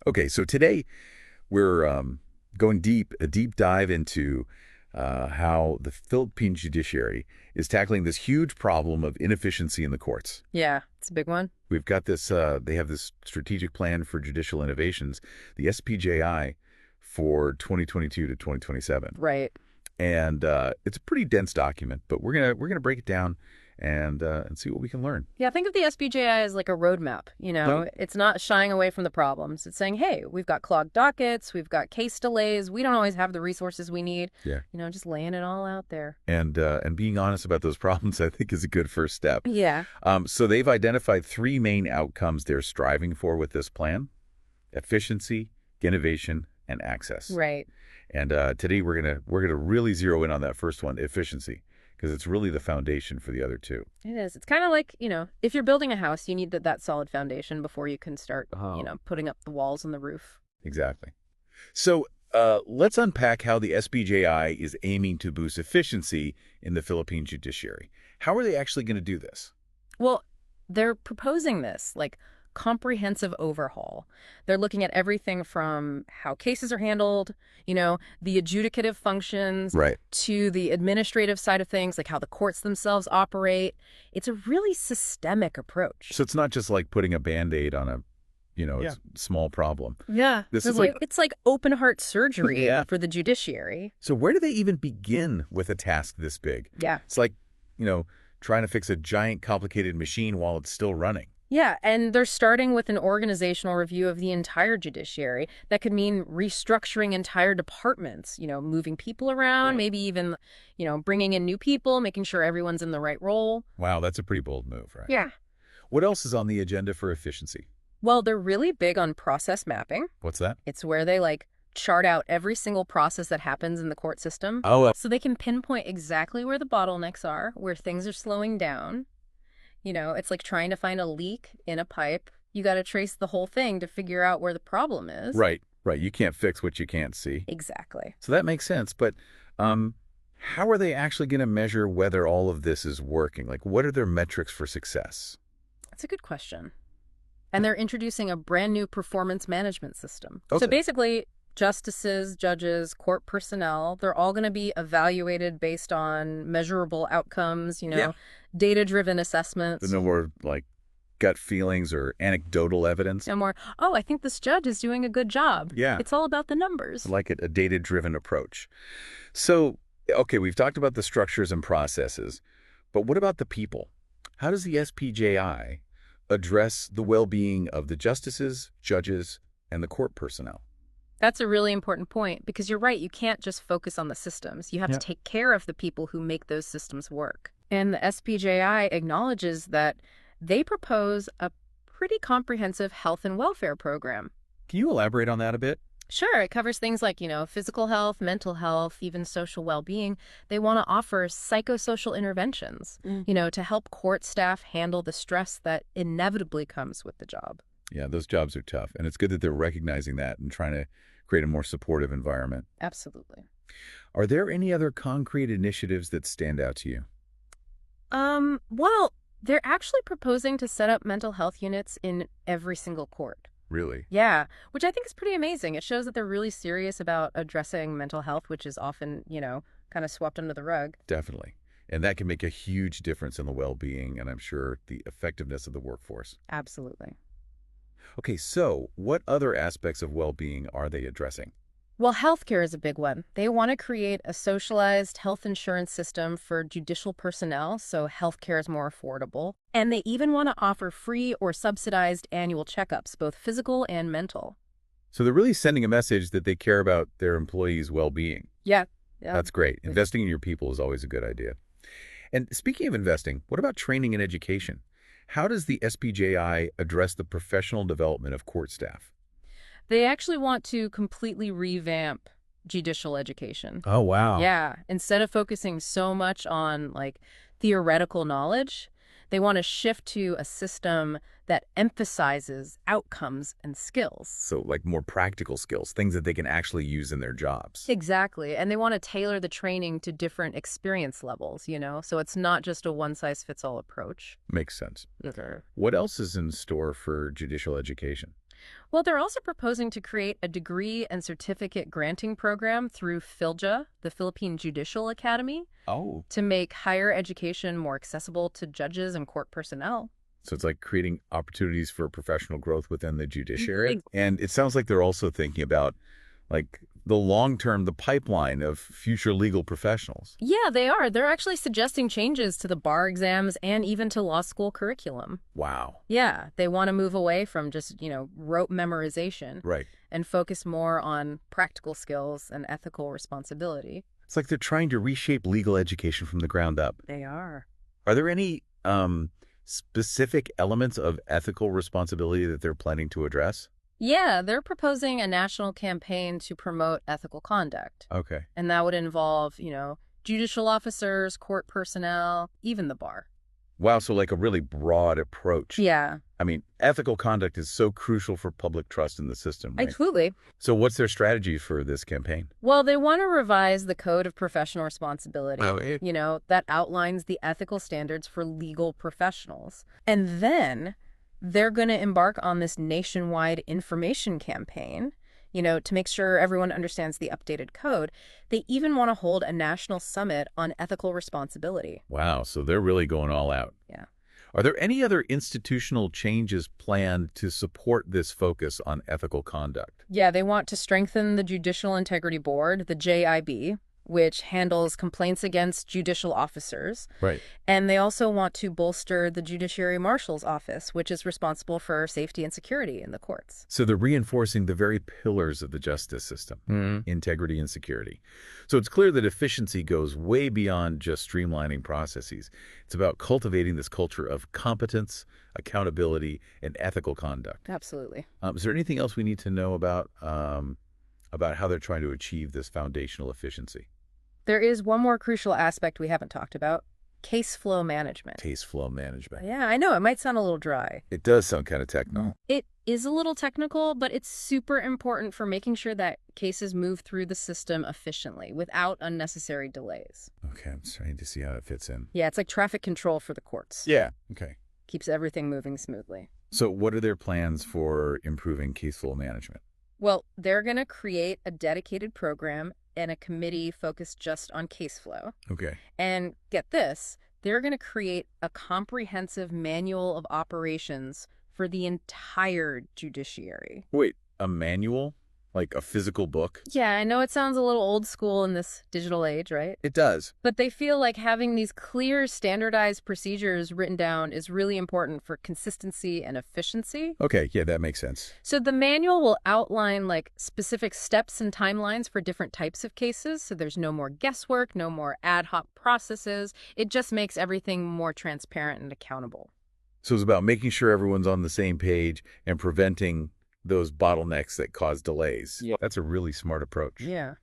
Okay, so today we're going a deep dive into how the Philippine judiciary is tackling this huge problem of inefficiency in the courts. Yeah, it's a big one. We've got this, they have this strategic plan for judicial innovations, the SPJI for 2022 to 2027. Right. And it's a pretty dense document, but we're gonna break it down and see what we can learn. Yeah, think of the SPJI as like a roadmap, No. It's not shying away from the problems. It's saying, hey, we've got clogged dockets, we've got case delays, we don't always have the resources we need. Yeah. Just laying it all out there. And being honest about those problems, I think, is a good first step. Yeah. So they've identified three main outcomes they're striving for with this plan: efficiency, innovation, and access. Right. And today we're gonna really zero in on that first one, efficiency, because it's really the foundation for the other two. It is. It's kind of like, if you're building a house, you need that solid foundation before you can start, putting up the walls and the roof. Exactly. So let's unpack how the SPJI is aiming to boost efficiency in the Philippine judiciary. How are they actually going to do this? Well, they're proposing this, like, comprehensive overhaul. They're looking at everything from how cases are handled, the adjudicative functions, Right. to the administrative side of things, like how the courts themselves operate. It's a really systemic approach. So it's not just like putting a Band-Aid on a, small problem. Yeah. This is like It's like open heart surgery Yeah. for the judiciary. So where do they even begin with a task this big? Yeah. It's like, trying to fix a giant complicated machine while it's still running. Yeah, and they're starting with an organizational review of the entire judiciary. That could mean restructuring entire departments, moving people around, Right. maybe even, bringing in new people, making sure everyone's in the right role. Wow, that's a pretty bold move, right? Yeah. What else is on the agenda for efficiency? Well, they're really big on process mapping. What's that? It's where they, chart out every single process that happens in the court system. Oh, So they can pinpoint exactly where the bottlenecks are, where things are slowing down. It's like trying to find a leak in a pipe. You got to trace the whole thing to figure out where the problem is. right. You can't fix what you can't see. Exactly. So that makes sense. But how are they actually going to measure whether all of this is working? Like, what are their metrics for success? That's a good question. And they're introducing a brand new performance management system. Okay. So basically, justices, judges, court personnel, they're all going to be evaluated based on measurable outcomes, Yeah. data-driven assessments. No more like gut feelings or anecdotal evidence. No more, oh, I think this judge is doing a good job. Yeah. It's all about the numbers. I like it, a data-driven approach. So, okay, we've talked about the structures and processes, but what about the people? How does the SPJI address the well-being of the justices, judges, and the court personnel? That's a really important point because you're right. You can't just focus on the systems. You have to take care of the people who make those systems work. And the SPJI acknowledges that they propose a pretty comprehensive health and welfare program. Can you elaborate on that a bit? Sure, it covers things like, physical health, mental health, even social well-being. They want to offer psychosocial interventions, to help court staff handle the stress that inevitably comes with the job. Yeah, those jobs are tough, and it's good that they're recognizing that and trying to create a more supportive environment. Absolutely. Are there any other concrete initiatives that stand out to you? Well, they're actually proposing to set up mental health units in every single court. Really? Yeah, which I think is pretty amazing. It shows that they're really serious about addressing mental health, which is often, kind of swept under the rug. Definitely. And that can make a huge difference in the well-being and I'm sure the effectiveness of the workforce. Absolutely. Okay, so what other aspects of well-being are they addressing? Well, healthcare is a big one. They want to create a socialized health insurance system for judicial personnel so healthcare is more affordable. And they even want to offer free or subsidized annual checkups, both physical and mental. So they're really sending a message that they care about their employees' well-being. Yeah. That's great. Investing in your people is always a good idea. And speaking of investing, what about training and education? How does the SPJI address the professional development of court staff? They actually want to completely revamp judicial education. Oh, wow. Yeah. Instead of focusing so much on theoretical knowledge, they want to shift to a system that emphasizes outcomes and skills. So like more practical skills, things that they can actually use in their jobs. Exactly. And they want to tailor the training to different experience levels, So it's not just a one-size-fits-all approach. Makes sense. Okay. What else is in store for judicial education? Well, they're also proposing to create a degree and certificate granting program through PhilJA, the Philippine Judicial Academy, Oh. to make higher education more accessible to judges and court personnel. So it's like creating opportunities for professional growth within the judiciary. Ex- And it sounds like they're also thinking about like the long-term, the pipeline of future legal professionals. Yeah, they are. They're actually suggesting changes to the bar exams and even to law school curriculum. Wow. Yeah, they want to move away from just, rote memorization Right. and focus more on practical skills and ethical responsibility. It's like they're trying to reshape legal education from the ground up. They are. Are there any specific elements of ethical responsibility that they're planning to address? Yeah, they're proposing a national campaign to promote ethical conduct. Okay. And that would involve, judicial officers, court personnel, even the bar. Wow, so like a really broad approach. Yeah, I mean, ethical conduct is so crucial for public trust in the system, right? absolutely. So what's their strategy for this campaign? Well, they want to revise the Code of Professional Responsibility, Oh, that outlines the ethical standards for legal professionals. And then they're going to embark on this nationwide information campaign, to make sure everyone understands the updated code. They even want to hold a national summit on ethical responsibility. wow, so they're really going all out. Yeah. Are there any other institutional changes planned to support this focus on ethical conduct? Yeah, they want to strengthen the Judicial Integrity Board, the JIB, which handles complaints against judicial officers. Right. And they also want to bolster the Judiciary Marshal's office, which is responsible for safety and security in the courts. So they're reinforcing the very pillars of the justice system, integrity and security. So it's clear that efficiency goes way beyond just streamlining processes. It's about cultivating this culture of competence, accountability, and ethical conduct. Absolutely. Is there anything else we need to know about how they're trying to achieve this foundational efficiency? There is one more crucial aspect we haven't talked about: case flow management. Case flow management. Yeah, I know it might sound a little dry. It does sound kind of technical. It is a little technical, but it's super important for making sure that cases move through the system efficiently without unnecessary delays. Okay, I'm trying to see how it fits in. Yeah, it's like traffic control for the courts. Yeah. Okay. Keeps everything moving smoothly. So what are their plans for improving case flow management? Well, they're going to create a dedicated program and a committee focused just on case flow. Okay. And get this, they're going to create a comprehensive manual of operations for the entire judiciary. Wait, a manual? Like a physical book? Yeah, I know it sounds a little old school in this digital age, right? It does. But they feel like having these clear, standardized procedures written down is really important for consistency and efficiency. Okay, yeah, that makes sense. So the manual will outline like specific steps and timelines for different types of cases. So there's no more guesswork, no more ad hoc processes. It just makes everything more transparent and accountable. So it's about making sure everyone's on the same page and preventing those bottlenecks that cause delays. Yeah. That's a really smart approach. Yeah.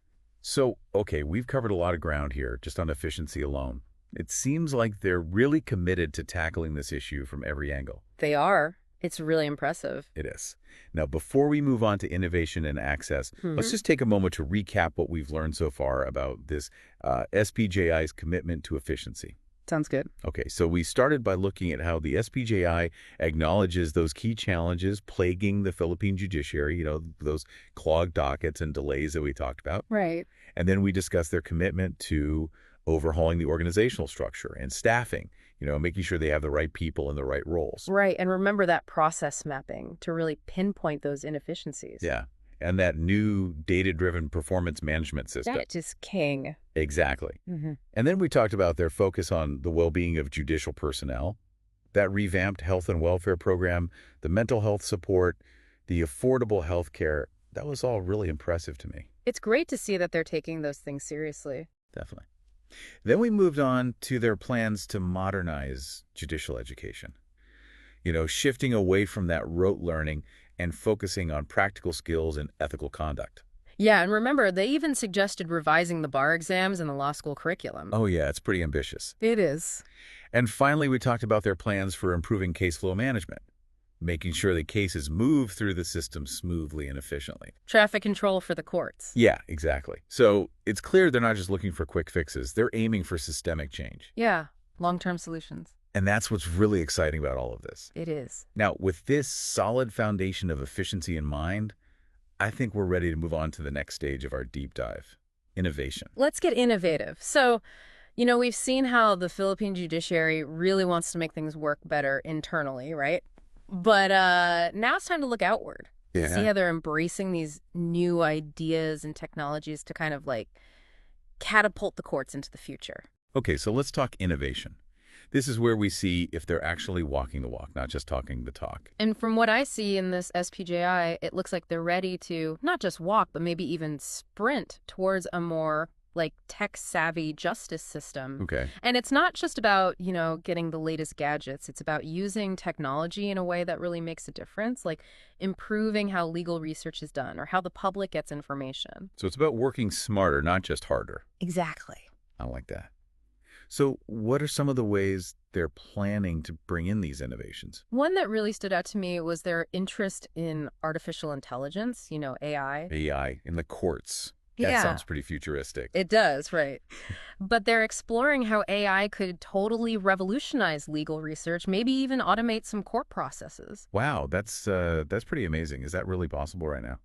So, okay, we've covered a lot of ground here just on efficiency alone. It seems like they're really committed to tackling this issue from every angle. They are. It's really impressive. It is. Now, before we move on to innovation and access, let's just take a moment to recap what we've learned so far about this SPJI's commitment to efficiency. Sounds good. Okay, so we started by looking at how the SPJI acknowledges those key challenges plaguing the Philippine judiciary, those clogged dockets and delays that we talked about. Right. And then we discussed their commitment to overhauling the organizational structure and staffing, making sure they have the right people in the right roles. Right. And remember that process mapping to really pinpoint those inefficiencies. Yeah. And that new data-driven performance management system. That is king. Exactly. Mm-hmm. And then we talked about their focus on the well-being of judicial personnel, that revamped health and welfare program, the mental health support, the affordable health care. That was all really impressive to me. It's great to see that they're taking those things seriously. Definitely. Then we moved on to their plans to modernize judicial education. Shifting away from that rote learning and focusing on practical skills and ethical conduct. Yeah, and remember, they even suggested revising the bar exams and the law school curriculum. Oh yeah, it's pretty ambitious. It is. And finally, we talked about their plans for improving case flow management, making sure that cases move through the system smoothly and efficiently. Traffic control for the courts. Yeah, exactly. So it's clear they're not just looking for quick fixes. They're aiming for systemic change. Yeah, long-term solutions. And that's what's really exciting about all of this. It is. Now, with this solid foundation of efficiency in mind, I think we're ready to move on to the next stage of our deep dive, innovation. Let's get innovative. So, we've seen how the Philippine judiciary really wants to make things work better internally, right? But now it's time to look outward. Yeah. See how they're embracing these new ideas and technologies to kind of like catapult the courts into the future. Okay, so let's talk innovation. This is where we see if they're actually walking the walk, not just talking the talk. And from what I see in this SPJI, it looks like they're ready to not just walk, but maybe even sprint towards a more tech-savvy justice system. Okay. And it's not just about, getting the latest gadgets. It's about using technology in a way that really makes a difference, like improving how legal research is done or how the public gets information. So it's about working smarter, not just harder. Exactly. I like that. So what are some of the ways they're planning to bring in these innovations? One that really stood out to me was their interest in artificial intelligence, AI. AI in the courts. That sounds pretty futuristic. It does, right. But they're exploring how AI could totally revolutionize legal research, maybe even automate some court processes. Wow, that's pretty amazing. Is that really possible right now?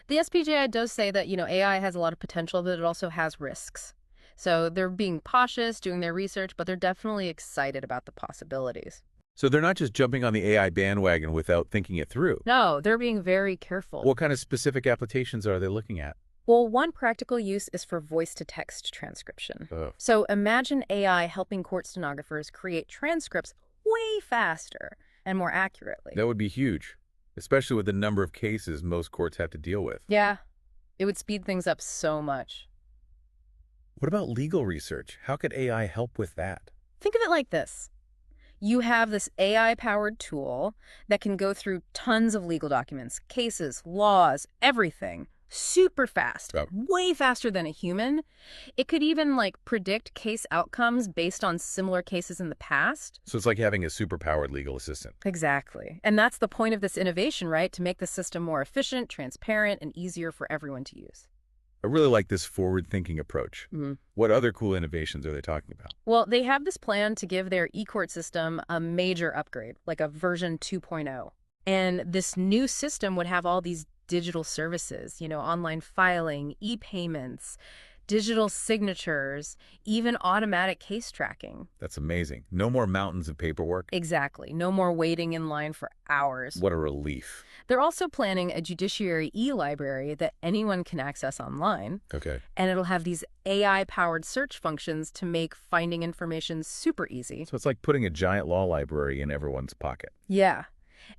The SPJI does say that, AI has a lot of potential, but it also has risks. So they're being cautious, doing their research, but they're definitely excited about the possibilities. So they're not just jumping on the AI bandwagon without thinking it through. No, they're being very careful. What kind of specific applications are they looking at? Well, one practical use is for voice-to-text transcription. Oh. So imagine AI helping court stenographers create transcripts way faster and more accurately. That would be huge, especially with the number of cases most courts have to deal with. Yeah, it would speed things up so much. What about legal research? How could AI help with that? Think of it like this. You have this AI-powered tool that can go through tons of legal documents, cases, laws, everything, super fast, way faster than a human. It could even predict case outcomes based on similar cases in the past. So it's like having a superpowered legal assistant. Exactly. And that's the point of this innovation, right? To make the system more efficient, transparent, and easier for everyone to use. I really like this forward-thinking approach. Mm-hmm. What other cool innovations are they talking about? Well, they have this plan to give their e-court system a major upgrade, like a version 2.0. And this new system would have all these digital services, online filing, e-payments, digital signatures, even automatic case tracking. That's amazing. No more mountains of paperwork. Exactly. No more waiting in line for hours. What a relief. They're also planning a judiciary e-library that anyone can access online. Okay. And it'll have these AI-powered search functions to make finding information super easy. So it's like putting a giant law library in everyone's pocket. Yeah.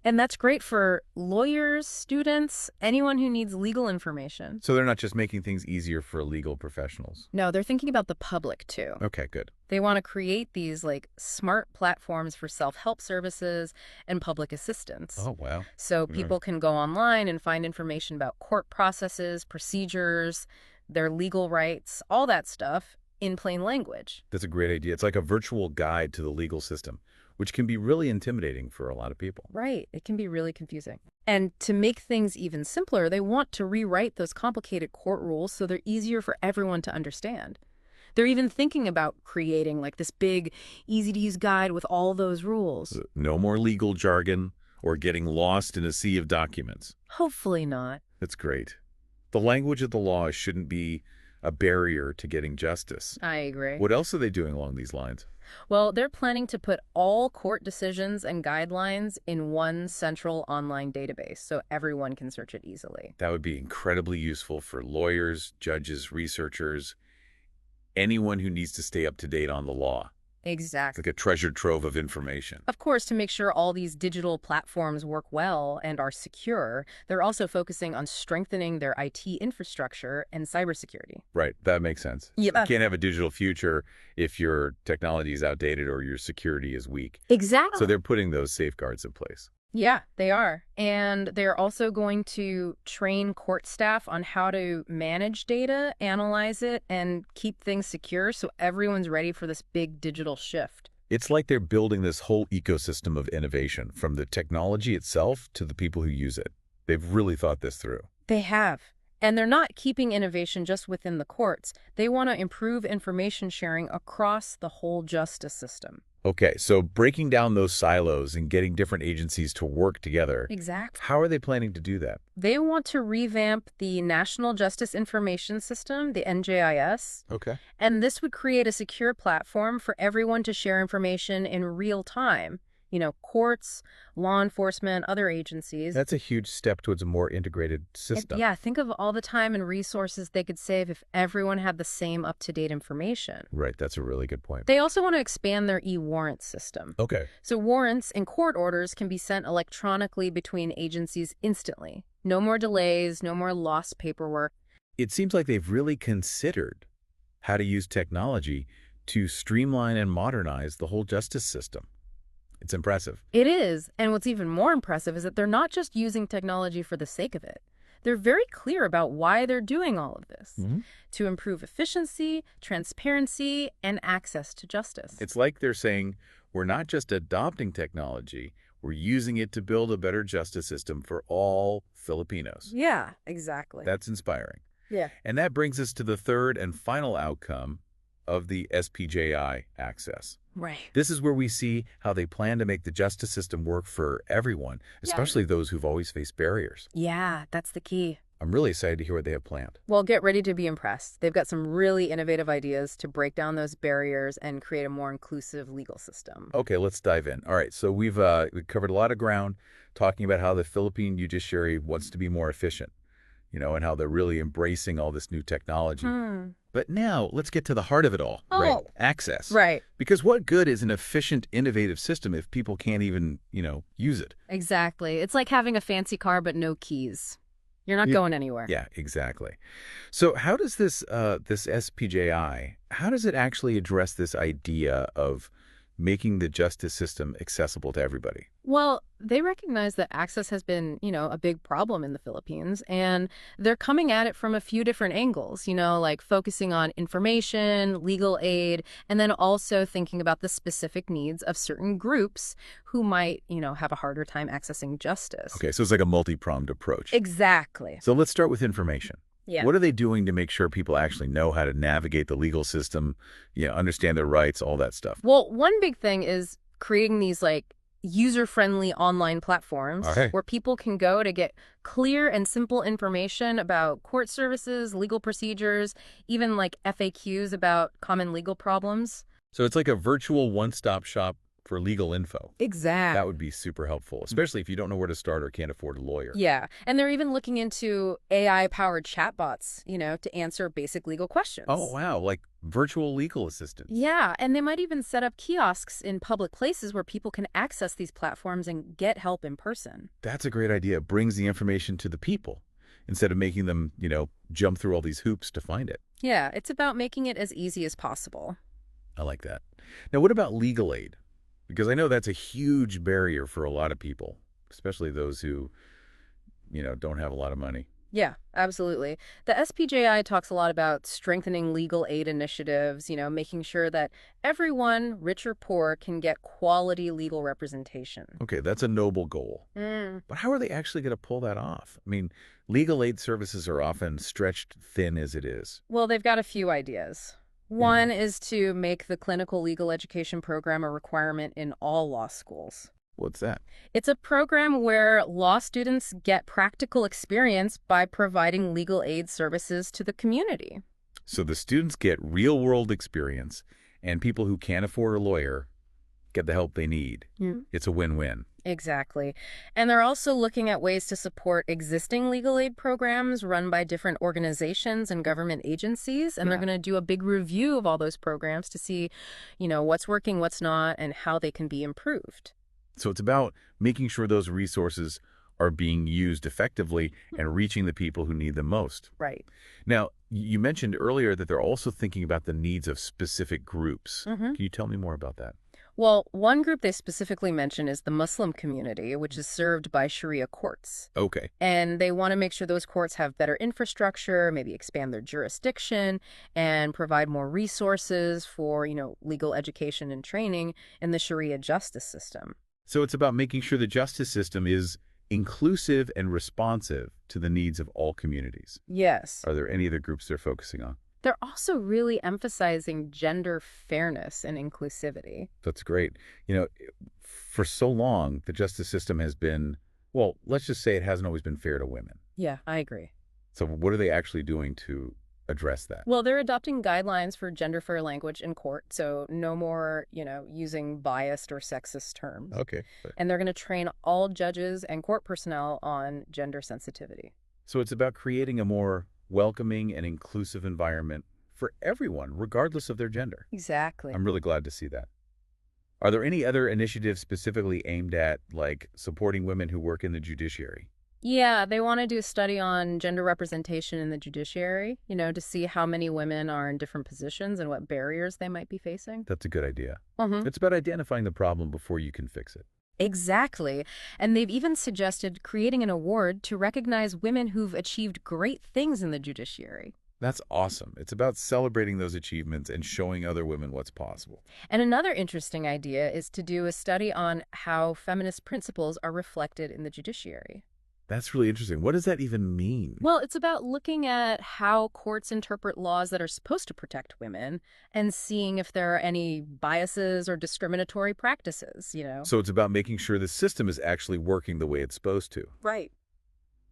And that's great for lawyers, students, anyone who needs legal information. So they're not just making things easier for legal professionals. No, they're thinking about the public, too. Okay, good. They want to create these, smart platforms for self-help services and public assistance. Oh, wow. So people can go online and find information about court processes, procedures, their legal rights, all that stuff in plain language. That's a great idea. It's like a virtual guide to the legal system, which can be really intimidating for a lot of people. Right. It can be really confusing. And to make things even simpler, they want to rewrite those complicated court rules so they're easier for everyone to understand. They're even thinking about creating this big, easy-to-use guide with all those rules. No more legal jargon or getting lost in a sea of documents. Hopefully not. That's great. The language of the law shouldn't be a barrier to getting justice. I agree. What else are they doing along these lines? Well, they're planning to put all court decisions and guidelines in one central online database so everyone can search it easily. That would be incredibly useful for lawyers, judges, researchers, anyone who needs to stay up to date on the law. Exactly. It's like a treasure trove of information. Of course, to make sure all these digital platforms work well and are secure, they're also focusing on strengthening their IT infrastructure and cybersecurity. Right. That makes sense. Yeah. You can't have a digital future if your technology is outdated or your security is weak. Exactly. So they're putting those safeguards in place. Yeah, they are. And they're also going to train court staff on how to manage data, analyze it, and keep things secure so everyone's ready for this big digital shift. It's like they're building this whole ecosystem of innovation, from the technology itself to the people who use it. They've really thought this through. They have. And they're not keeping innovation just within the courts. They want to improve information sharing across the whole justice system. Okay, so breaking down those silos and getting different agencies to work together, Exactly. how are they planning to do that? They want to revamp the National Justice Information System, the NJIS, Okay. and this would create a secure platform for everyone to share information in real time. Courts, law enforcement, other agencies. That's a huge step towards a more integrated And system. yeah, think of all the time and resources they could save if everyone had the same up-to-date information. Right, that's a really good point. They also want to expand their e-warrant system. Okay. So warrants and court orders can be sent electronically between agencies instantly. No more delays, no more lost paperwork. It seems like they've really considered how to use technology to streamline and modernize the whole justice system. It's impressive. It is, and what's even more impressive is that they're not just using technology for the sake of it. They're very clear about why they're doing all of this, to improve efficiency, transparency, and access to justice. It's like they're saying, we're not just adopting technology, we're using it to build a better justice system for all Filipinos. Yeah, exactly. That's inspiring. Yeah. And that brings us to the third and final outcome of the SPJI access. Right. This is where we see how they plan to make the justice system work for everyone, especially those who've always faced barriers. Yeah, that's the key. I'm really excited to hear what they have planned. Well, get ready to be impressed. They've got some really innovative ideas to break down those barriers and create a more inclusive legal system. Okay, let's dive in. All right, so we've covered a lot of ground talking about how the Philippine judiciary wants to be more efficient, and how they're really embracing all this new technology. But now let's get to the heart of it all, right? Access. Right. Because what good is an efficient, innovative system if people can't even, use it? Exactly. It's like having a fancy car but no keys. You're not going anywhere. Yeah, exactly. So how does this SPJI, how does it actually address this idea of making the justice system accessible to everybody? Well, they recognize that access has been, a big problem in the Philippines, and they're coming at it from a few different angles, like focusing on information, legal aid, and then also thinking about the specific needs of certain groups who might, have a harder time accessing justice. Okay, so it's like a multi-pronged approach. Exactly. So let's start with information. Yeah. What are they doing to make sure people actually know how to navigate the legal system, understand their rights, all that stuff? Well, one big thing is creating these user-friendly online platforms where people can go to get clear and simple information about court services, legal procedures, even FAQs about common legal problems. So it's like a virtual one-stop shop for legal info. Exactly. That would be super helpful, especially if you don't know where to start or can't afford a lawyer. Yeah. And they're even looking into AI-powered chatbots, to answer basic legal questions. Oh, wow. Like virtual legal assistants. Yeah. And they might even set up kiosks in public places where people can access these platforms and get help in person. That's a great idea. It brings the information to the people instead of making them, jump through all these hoops to find it. Yeah. It's about making it as easy as possible. I like that. Now, what about legal aid? Because I know that's a huge barrier for a lot of people, especially those who, don't have a lot of money. Yeah, absolutely. The SPJI talks a lot about strengthening legal aid initiatives, making sure that everyone, rich or poor, can get quality legal representation. Okay, that's a noble goal. But how are they actually going to pull that off? I mean, legal aid services are often stretched thin as it is. Well, they've got a few ideas. One is to make the clinical legal education program a requirement in all law schools. What's that? It's a program where law students get practical experience by providing legal aid services to the community. So the students get real-world experience, and people who can't afford a lawyer get the help they need. It's a win-win. Exactly. And they're also looking at ways to support existing legal aid programs run by different organizations and government agencies. And they're going to do a big review of all those programs to see, what's working, what's not, and how they can be improved. So it's about making sure those resources are being used effectively and reaching the people who need them most. Right. Now, you mentioned earlier that they're also thinking about the needs of specific groups. Can you tell me more about that? Well, one group they specifically mention is the Muslim community, which is served by Sharia courts. Okay. And they want to make sure those courts have better infrastructure, maybe expand their jurisdiction, and provide more resources for, legal education and training in the Sharia justice system. So it's about making sure the justice system is inclusive and responsive to the needs of all communities. Yes. Are there any other groups they're focusing on? They're also really emphasizing gender fairness and inclusivity. That's great. You know, for so long, the justice system has been, well, let's just say it hasn't always been fair to women. Yeah, I agree. So what are they actually doing to address that? Well, they're adopting guidelines for gender fair language in court, so no more, using biased or sexist terms. Okay. And they're going to train all judges and court personnel on gender sensitivity. So it's about creating a more welcoming and inclusive environment for everyone, regardless of their gender. Exactly. I'm really glad to see that. Are there any other initiatives specifically aimed at, like, supporting women who work in the judiciary? Yeah, they want to do a study on gender representation in the judiciary, to see how many women are in different positions and what barriers they might be facing. That's a good idea. Mm-hmm. It's about identifying the problem before you can fix it. Exactly. And they've even suggested creating an award to recognize women who've achieved great things in the judiciary. That's awesome. It's about celebrating those achievements and showing other women what's possible. And another interesting idea is to do a study on how feminist principles are reflected in the judiciary. That's really interesting. What does that even mean? Well, it's about looking at how courts interpret laws that are supposed to protect women and seeing if there are any biases or discriminatory practices. So it's about making sure the system is actually working the way it's supposed to. Right.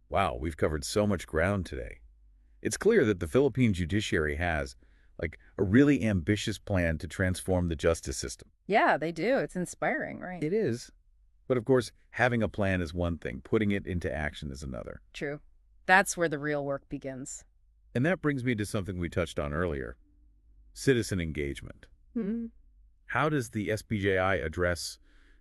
Wow, we've covered so much ground today. It's clear that the Philippine judiciary has, like, a really ambitious plan to transform the justice system. Yeah, they do. It's inspiring, right? It is. But of course, having a plan is one thing. Putting it into action is another. True. That's where the real work begins. And that brings me to something we touched on earlier. Citizen engagement. Mm-hmm. How does the SPJI address,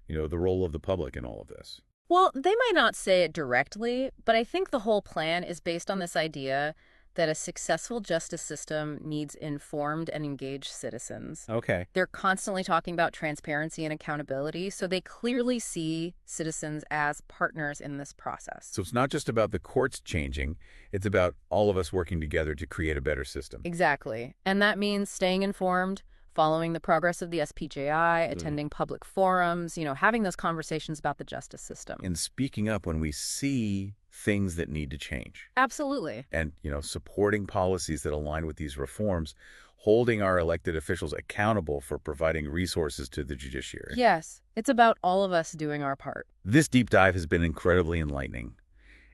the role of the public in all of this? Well, they might not say it directly, but I think the whole plan is based on this idea that a successful justice system needs informed and engaged citizens. Okay. They're constantly talking about transparency and accountability, so they clearly see citizens as partners in this process. So it's not just about the courts changing, it's about all of us working together to create a better system. Exactly. And that means staying informed, following the progress of the SPJI, attending public forums, having those conversations about the justice system. And speaking up when we see things that need to change. Absolutely. And, supporting policies that align with these reforms, holding our elected officials accountable for providing resources to the judiciary. Yes, it's about all of us doing our part. This deep dive has been incredibly enlightening.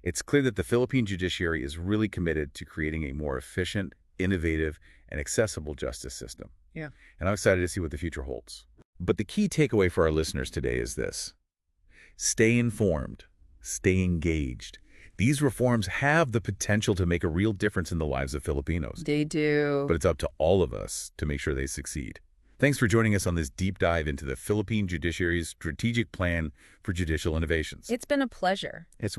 It's clear that the Philippine judiciary is really committed to creating a more efficient, innovative, and accessible justice system. Yeah. And I'm excited to see what the future holds. But the key takeaway for our listeners today is this. Stay informed. Stay engaged. These reforms have the potential to make a real difference in the lives of Filipinos. They do. But it's up to all of us to make sure they succeed. Thanks for joining us on this deep dive into the Philippine judiciary's strategic plan for judicial innovations. It's been a pleasure. It's